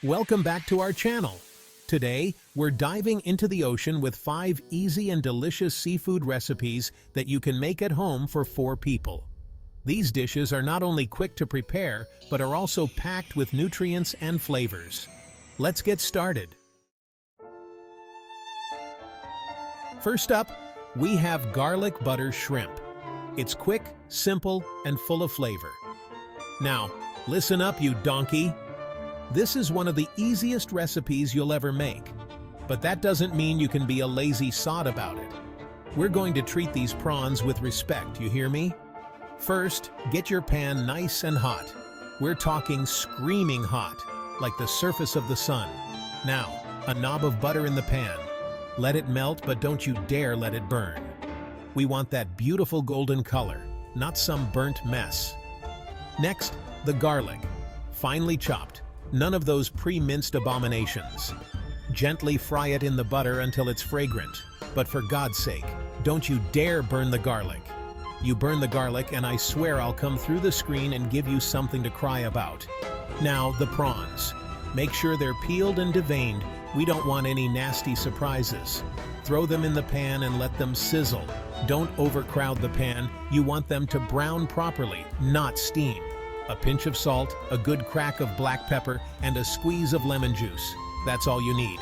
Welcome back to our channel. Today, we're diving into the ocean with 5 easy and delicious seafood recipes that you can make at home for 4 people. These dishes are not only quick to prepare, but are also packed with nutrients and flavors. Let's get started. First up, we have garlic butter shrimp. It's quick, simple, and full of flavor. Now, listen up, you donkey. This is one of the easiest recipes you'll ever make. But that doesn't mean you can be a lazy sod about it. We're going to treat these prawns with respect, you hear me? First, get your pan nice and hot. We're talking screaming hot, like the surface of the sun. Now, a knob of butter in the pan. Let it melt, but don't you dare let it burn. We want that beautiful golden color, not some burnt mess. Next, the garlic. Finely chopped. None of those pre-minced abominations. Gently fry it in the butter until it's fragrant. But for God's sake, don't you dare burn the garlic. You burn the garlic and I swear I'll come through the screen and give you something to cry about. Now, the prawns. Make sure they're peeled and deveined. We don't want any nasty surprises. Throw them in the pan and let them sizzle. Don't overcrowd the pan. You want them to brown properly, not steam. A pinch of salt, a good crack of black pepper, and a squeeze of lemon juice. That's all you need.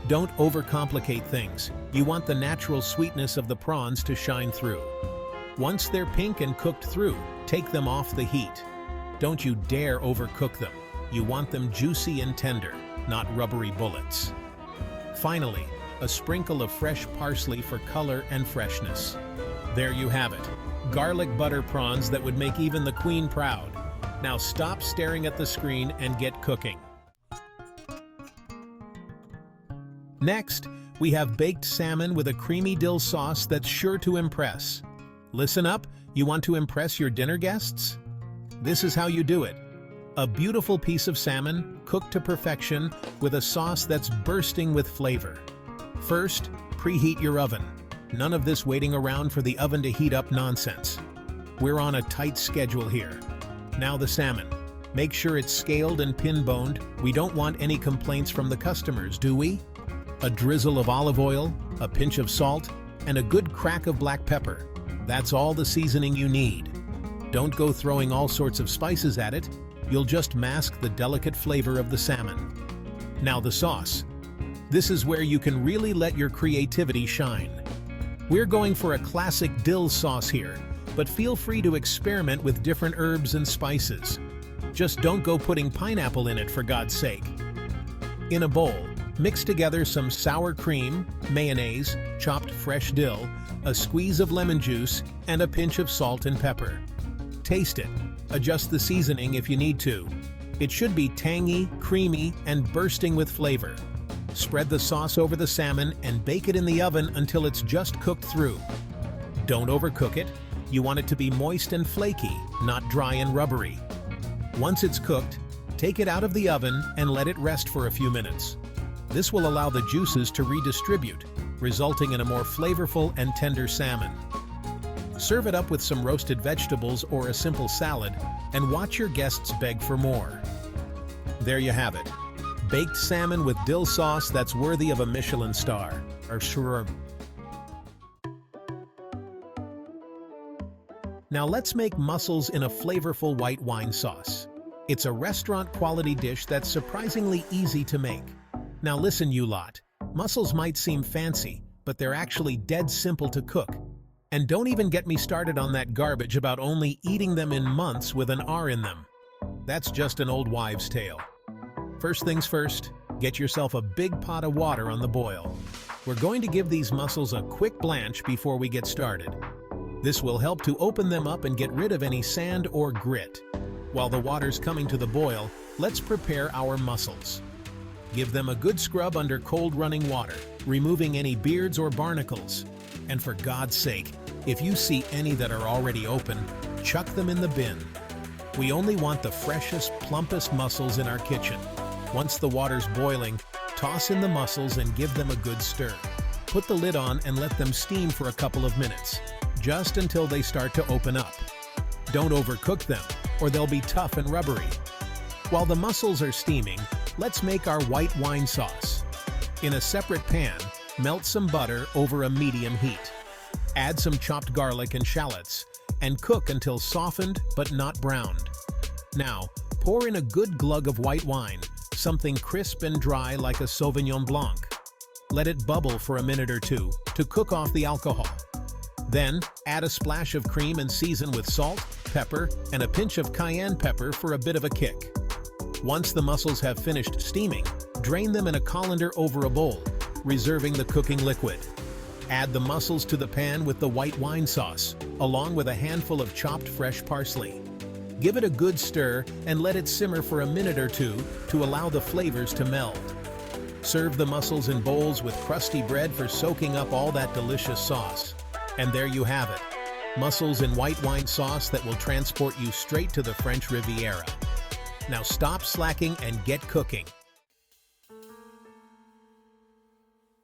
Don't overcomplicate things. You want the natural sweetness of the prawns to shine through. Once they're pink and cooked through, take them off the heat. Don't you dare overcook them. You want them juicy and tender, not rubbery bullets. Finally, a sprinkle of fresh parsley for color and freshness. There you have it. Garlic butter prawns that would make even the queen proud. Now stop staring at the screen and get cooking. Next, we have baked salmon with a creamy dill sauce that's sure to impress. Listen up, you want to impress your dinner guests? This is how you do it. A beautiful piece of salmon, cooked to perfection, with a sauce that's bursting with flavor. First, preheat your oven. None of this waiting around for the oven to heat up nonsense. We're on a tight schedule here. Now the salmon. Make sure it's scaled and pin-boned. We don't want any complaints from the customers, do we? A drizzle of olive oil, a pinch of salt, and a good crack of black pepper. That's all the seasoning you need. Don't go throwing all sorts of spices at it. You'll just mask the delicate flavor of the salmon. Now the sauce. This is where you can really let your creativity shine. We're going for a classic dill sauce here, but feel free to experiment with different herbs and spices. Just don't go putting pineapple in it, for God's sake. In a bowl, mix together some sour cream, mayonnaise, chopped fresh dill, a squeeze of lemon juice, and a pinch of salt and pepper. Taste it. Adjust the seasoning if you need to. It should be tangy, creamy, and bursting with flavor. Spread the sauce over the salmon and bake it in the oven until it's just cooked through. Don't overcook it. You want it to be moist and flaky, not dry and rubbery. Once it's cooked, take it out of the oven and let it rest for a few minutes. This will allow the juices to redistribute, resulting in a more flavorful and tender salmon. Serve it up with some roasted vegetables or a simple salad, and watch your guests beg for more. There you have it. Baked salmon with dill sauce that's worthy of a Michelin star. Or sure. Now let's make mussels in a flavorful white wine sauce. It's a restaurant-quality dish that's surprisingly easy to make. Now listen, you lot. Mussels might seem fancy, but they're actually dead simple to cook. And don't even get me started on that garbage about only eating them in months with an R in them. That's just an old wives' tale. First things first, get yourself a big pot of water on the boil. We're going to give these mussels a quick blanch before we get started. This will help to open them up and get rid of any sand or grit. While the water's coming to the boil, let's prepare our mussels. Give them a good scrub under cold running water, removing any beards or barnacles. And for God's sake, if you see any that are already open, chuck them in the bin. We only want the freshest, plumpest mussels in our kitchen. Once the water's boiling, toss in the mussels and give them a good stir. Put the lid on and let them steam for a couple of minutes, just until they start to open up. Don't overcook them, or they'll be tough and rubbery. While the mussels are steaming, Let's make our white wine sauce. In a separate pan, melt some butter over a medium heat. Add some chopped garlic and shallots, and cook until softened but not browned. Now, pour in a good glug of white wine, something crisp and dry like a Sauvignon Blanc. Let it bubble for a minute or two to cook off the alcohol. Then, add a splash of cream and season with salt, pepper, and a pinch of cayenne pepper for a bit of a kick. Once the mussels have finished steaming, drain them in a colander over a bowl, reserving the cooking liquid. Add the mussels to the pan with the white wine sauce, along with a handful of chopped fresh parsley. Give it a good stir and let it simmer for a minute or two to allow the flavors to meld. Serve the mussels in bowls with crusty bread for soaking up all that delicious sauce. And there you have it, mussels in white wine sauce that will transport you straight to the French Riviera. Now stop slacking and get cooking.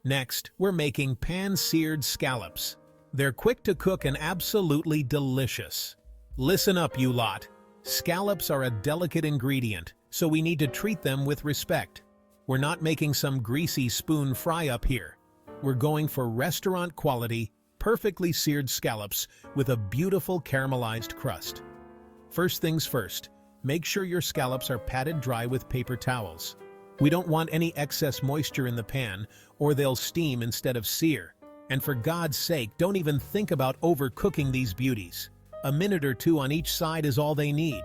Next, we're making pan-seared scallops. They're quick to cook and absolutely delicious. Listen up, you lot. Scallops are a delicate ingredient, so we need to treat them with respect. We're not making some greasy spoon fry-up here. We're going for restaurant-quality, perfectly seared scallops with a beautiful caramelized crust. First things first, make sure your scallops are patted dry with paper towels. We don't want any excess moisture in the pan, or they'll steam instead of sear. And for God's sake, don't even think about overcooking these beauties. A minute or two on each side is all they need.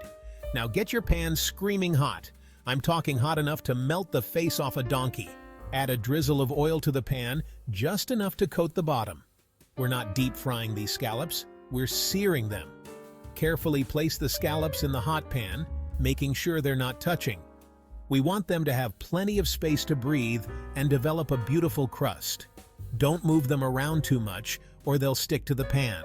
Now get your pan screaming hot. I'm talking hot enough to melt the face off a donkey. Add a drizzle of oil to the pan, just enough to coat the bottom. We're not deep frying these scallops, we're searing them. Carefully place the scallops in the hot pan, making sure they're not touching. We want them to have plenty of space to breathe and develop a beautiful crust. Don't move them around too much, or they'll stick to the pan.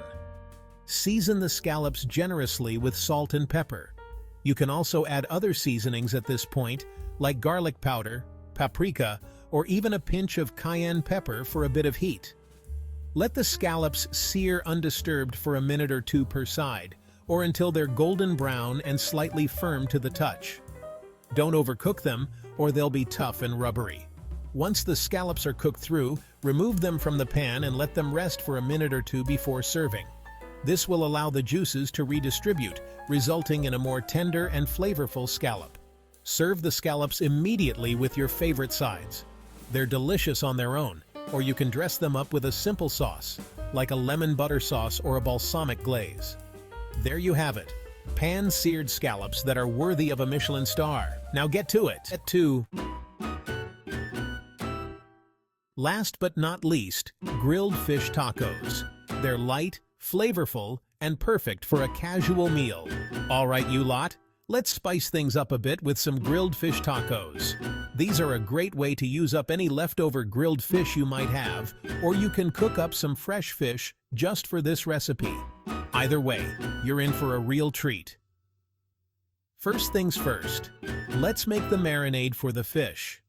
Season the scallops generously with salt and pepper. You can also add other seasonings at this point, like garlic powder, paprika, or even a pinch of cayenne pepper for a bit of heat. Let the scallops sear undisturbed for a minute or two per side, or until they're golden brown and slightly firm to the touch. Don't overcook them, or they'll be tough and rubbery. Once the scallops are cooked through, remove them from the pan and let them rest for a minute or two before serving. This will allow the juices to redistribute, resulting in a more tender and flavorful scallop. Serve the scallops immediately with your favorite sides. They're delicious on their own, or you can dress them up with a simple sauce, like a lemon butter sauce or a balsamic glaze. There you have it, pan-seared scallops that are worthy of a Michelin star. Now get to it. Last but not least, grilled fish tacos. They're light, flavorful, and perfect for a casual meal. All right, you lot, let's spice things up a bit with some grilled fish tacos. These are a great way to use up any leftover grilled fish you might have, or you can cook up some fresh fish just for this recipe. Either way, you're in for a real treat. First things first, let's make the marinade for the fish.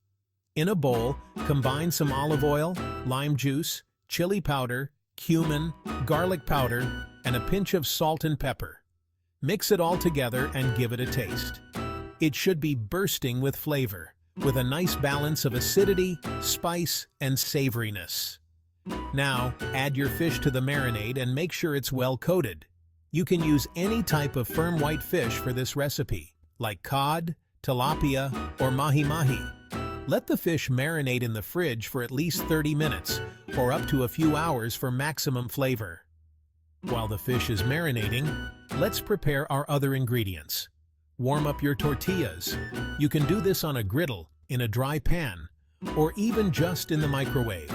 In a bowl, combine some olive oil, lime juice, chili powder, cumin, garlic powder, and a pinch of salt and pepper. Mix it all together and give it a taste. It should be bursting with flavor, with a nice balance of acidity, spice, and savoriness. Now, add your fish to the marinade and make sure it's well coated. You can use any type of firm white fish for this recipe, like cod, tilapia, or mahi-mahi. Let the fish marinate in the fridge for at least 30 minutes, or up to a few hours for maximum flavor. While the fish is marinating, let's prepare our other ingredients. Warm up your tortillas. You can do this on a griddle, in a dry pan, or even just in the microwave.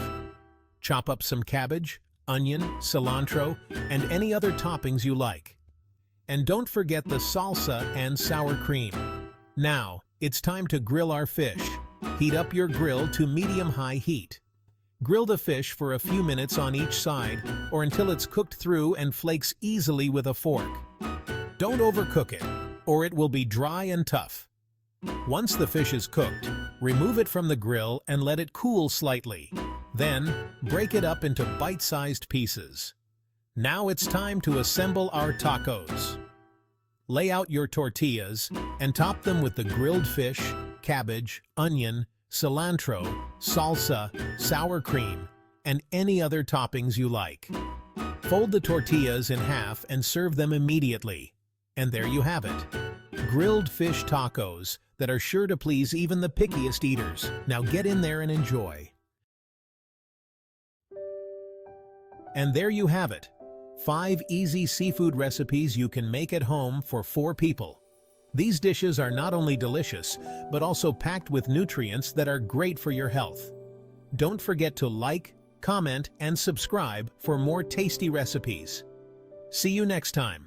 Chop up some cabbage, onion, cilantro, and any other toppings you like. And don't forget the salsa and sour cream. Now, it's time to grill our fish. Heat up your grill to medium-high heat. Grill the fish for a few minutes on each side, or until it's cooked through and flakes easily with a fork. Don't overcook it, or it will be dry and tough. Once the fish is cooked, remove it from the grill and let it cool slightly. Then, break it up into bite-sized pieces. Now it's time to assemble our tacos. Lay out your tortillas and top them with the grilled fish, cabbage, onion, cilantro, salsa, sour cream, and any other toppings you like. Fold the tortillas in half and serve them immediately. And there you have it. Grilled fish tacos that are sure to please even the pickiest eaters. Now get in there and enjoy. And there you have it. 5 easy seafood recipes you can make at home for 4 people. These dishes are not only delicious, but also packed with nutrients that are great for your health. Don't forget to like, comment, and subscribe for more tasty recipes. See you next time.